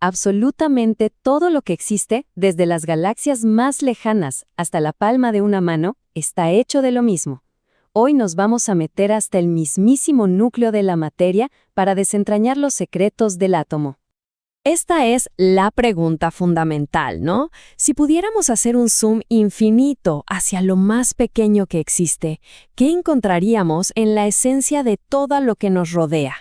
Absolutamente todo lo que existe, desde las galaxias más lejanas hasta la palma de una mano, está hecho de lo mismo. Hoy nos vamos a meter hasta el mismísimo núcleo de la materia para desentrañar los secretos del átomo. Esta es la pregunta fundamental, ¿no? Si pudiéramos hacer un zoom infinito hacia lo más pequeño que existe, ¿qué encontraríamos en la esencia de todo lo que nos rodea?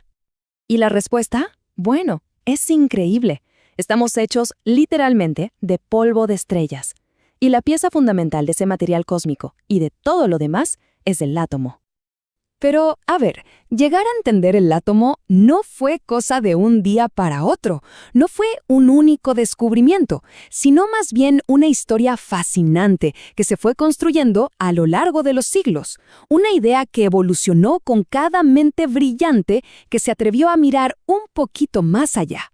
¿Y la respuesta? Bueno, es increíble. Estamos hechos literalmente de polvo de estrellas. Y la pieza fundamental de ese material cósmico y de todo lo demás es el átomo. Pero, a ver, llegar a entender el átomo no fue cosa de un día para otro, no fue un único descubrimiento, sino más bien una historia fascinante que se fue construyendo a lo largo de los siglos, una idea que evolucionó con cada mente brillante que se atrevió a mirar un poquito más allá.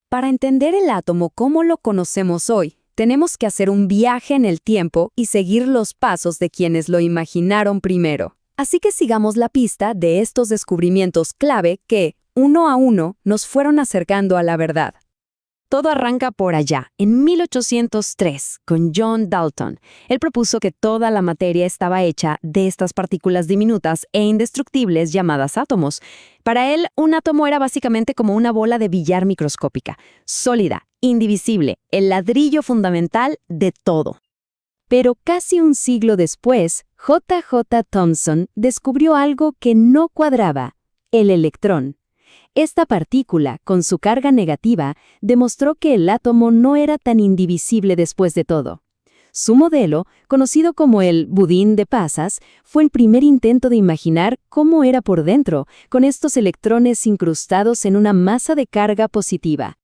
Para entender el átomo como lo conocemos hoy, tenemos que hacer un viaje en el tiempo y seguir los pasos de quienes lo imaginaron primero. Así que sigamos la pista de estos descubrimientos clave que, uno a uno, nos fueron acercando a la verdad. Todo arranca por allá, en 1803, con John Dalton. Él propuso que toda la materia estaba hecha de estas partículas diminutas e indestructibles llamadas átomos. Para él, un átomo era básicamente como una bola de billar microscópica, sólida, indivisible, el ladrillo fundamental de todo. Pero casi un siglo después, J.J. Thomson descubrió algo que no cuadraba: el electrón. Esta partícula, con su carga negativa, demostró que el átomo no era tan indivisible después de todo. Su modelo, conocido como el budín de pasas, fue el primer intento de imaginar cómo era por dentro, con estos electrones incrustados en una masa de carga positiva.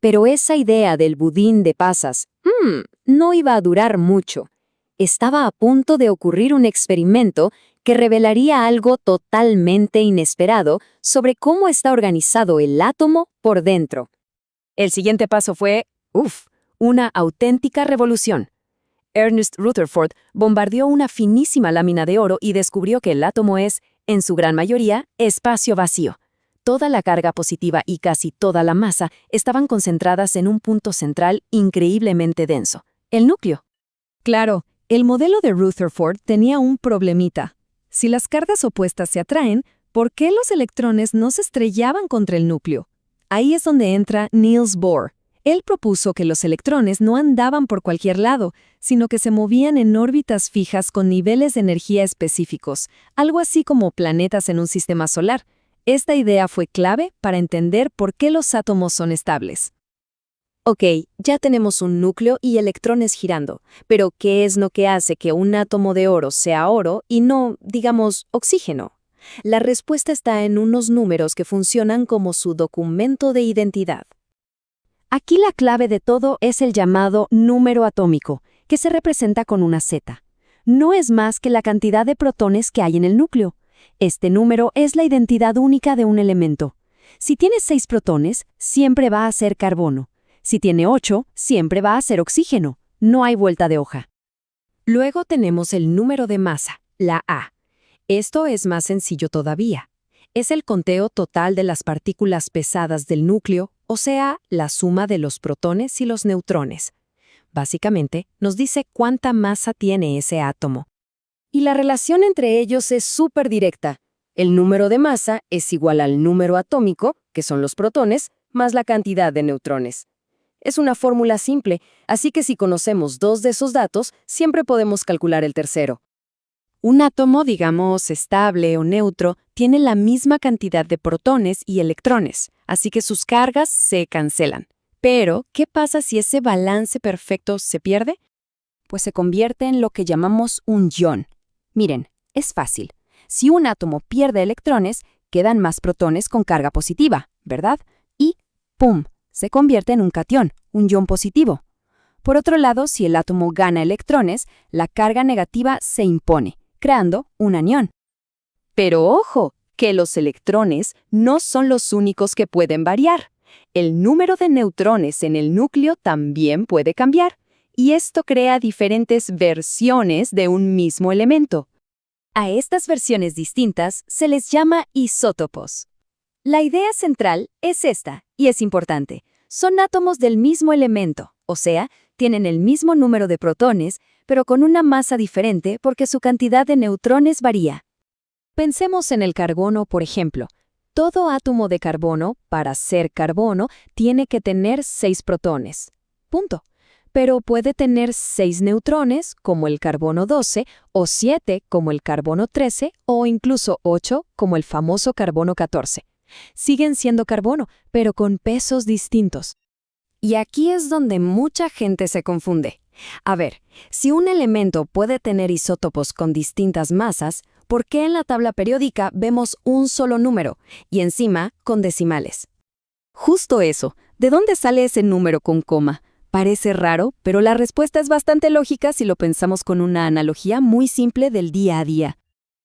Pero esa idea del budín de pasas, no iba a durar mucho. Estaba a punto de ocurrir un experimento que revelaría algo totalmente inesperado sobre cómo está organizado el átomo por dentro. El siguiente paso fue, una auténtica revolución. Ernest Rutherford bombardeó una finísima lámina de oro y descubrió que el átomo es, en su gran mayoría, espacio vacío. Toda la carga positiva y casi toda la masa estaban concentradas en un punto central increíblemente denso, el núcleo. Claro, el modelo de Rutherford tenía un problemita. Si las cargas opuestas se atraen, ¿por qué los electrones no se estrellaban contra el núcleo? Ahí es donde entra Niels Bohr. Él propuso que los electrones no andaban por cualquier lado, sino que se movían en órbitas fijas con niveles de energía específicos, algo así como planetas en un sistema solar. Esta idea fue clave para entender por qué los átomos son estables. Ok, ya tenemos un núcleo y electrones girando, pero ¿qué es lo que hace que un átomo de oro sea oro y no, digamos, oxígeno? La respuesta está en unos números que funcionan como su documento de identidad. Aquí la clave de todo es el llamado número atómico, que se representa con una Z. No es más que la cantidad de protones que hay en el núcleo. Este número es la identidad única de un elemento. Si tiene 6 protones, siempre va a ser carbono. Si tiene 8, siempre va a ser oxígeno. No hay vuelta de hoja. Luego tenemos el número de masa, la A. Esto es más sencillo todavía. Es el conteo total de las partículas pesadas del núcleo, o sea, la suma de los protones y los neutrones. Básicamente, nos dice cuánta masa tiene ese átomo. Y la relación entre ellos es súper directa. El número de masa es igual al número atómico, que son los protones, más la cantidad de neutrones. Es una fórmula simple, así que si conocemos 2 de esos datos, siempre podemos calcular el tercero. Un átomo, digamos, estable o neutro, tiene la misma cantidad de protones y electrones, así que sus cargas se cancelan. Pero, ¿qué pasa si ese balance perfecto se pierde? Pues se convierte en lo que llamamos un ion. Miren, es fácil. Si un átomo pierde electrones, quedan más protones con carga positiva, ¿verdad? Y ¡pum!, se convierte en un catión, un ion positivo. Por otro lado, si el átomo gana electrones, la carga negativa se impone, creando un anión. Pero ojo, que los electrones no son los únicos que pueden variar. El número de neutrones en el núcleo también puede cambiar, y esto crea diferentes versiones de un mismo elemento. A estas versiones distintas se les llama isótopos. La idea central es esta, y es importante. Son átomos del mismo elemento, o sea, tienen el mismo número de protones, pero con una masa diferente porque su cantidad de neutrones varía. Pensemos en el carbono, por ejemplo. Todo átomo de carbono, para ser carbono, tiene que tener 6 protones. Punto. Pero puede tener 6 neutrones, como el carbono 12, o 7, como el carbono 13, o incluso 8, como el famoso carbono 14. Siguen siendo carbono, pero con pesos distintos. Y aquí es donde mucha gente se confunde. A ver, si un elemento puede tener isótopos con distintas masas, ¿por qué en la tabla periódica vemos un solo número y encima con decimales? Justo eso, ¿de dónde sale ese número con coma? Parece raro, pero la respuesta es bastante lógica si lo pensamos con una analogía muy simple del día a día.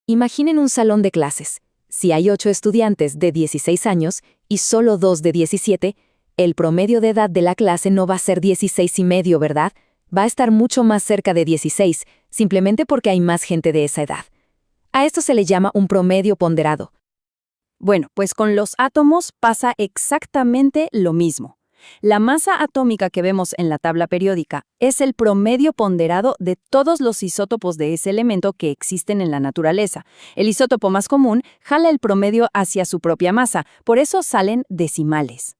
Imaginen un salón de clases. Si hay 8 estudiantes de 16 años y solo 2 de 17, el promedio de edad de la clase no va a ser 16 y medio, ¿verdad? Va a estar mucho más cerca de 16, simplemente porque hay más gente de esa edad. A esto se le llama un promedio ponderado. Bueno, pues con los átomos pasa exactamente lo mismo. La masa atómica que vemos en la tabla periódica es el promedio ponderado de todos los isótopos de ese elemento que existen en la naturaleza. El isótopo más común jala el promedio hacia su propia masa, por eso salen decimales.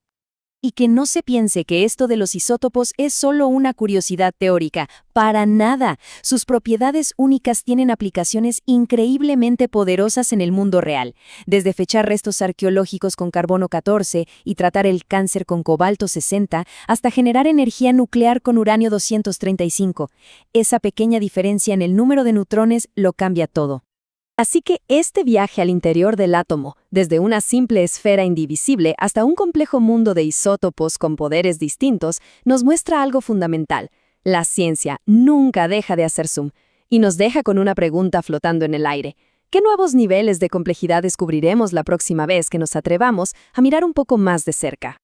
Y que no se piense que esto de los isótopos es solo una curiosidad teórica. Para nada. Sus propiedades únicas tienen aplicaciones increíblemente poderosas en el mundo real. Desde fechar restos arqueológicos con carbono 14 y tratar el cáncer con cobalto 60, hasta generar energía nuclear con uranio 235. Esa pequeña diferencia en el número de neutrones lo cambia todo. Así que este viaje al interior del átomo, desde una simple esfera indivisible hasta un complejo mundo de isótopos con poderes distintos, nos muestra algo fundamental. La ciencia nunca deja de hacer zoom, y nos deja con una pregunta flotando en el aire. ¿Qué nuevos niveles de complejidad descubriremos la próxima vez que nos atrevamos a mirar un poco más de cerca?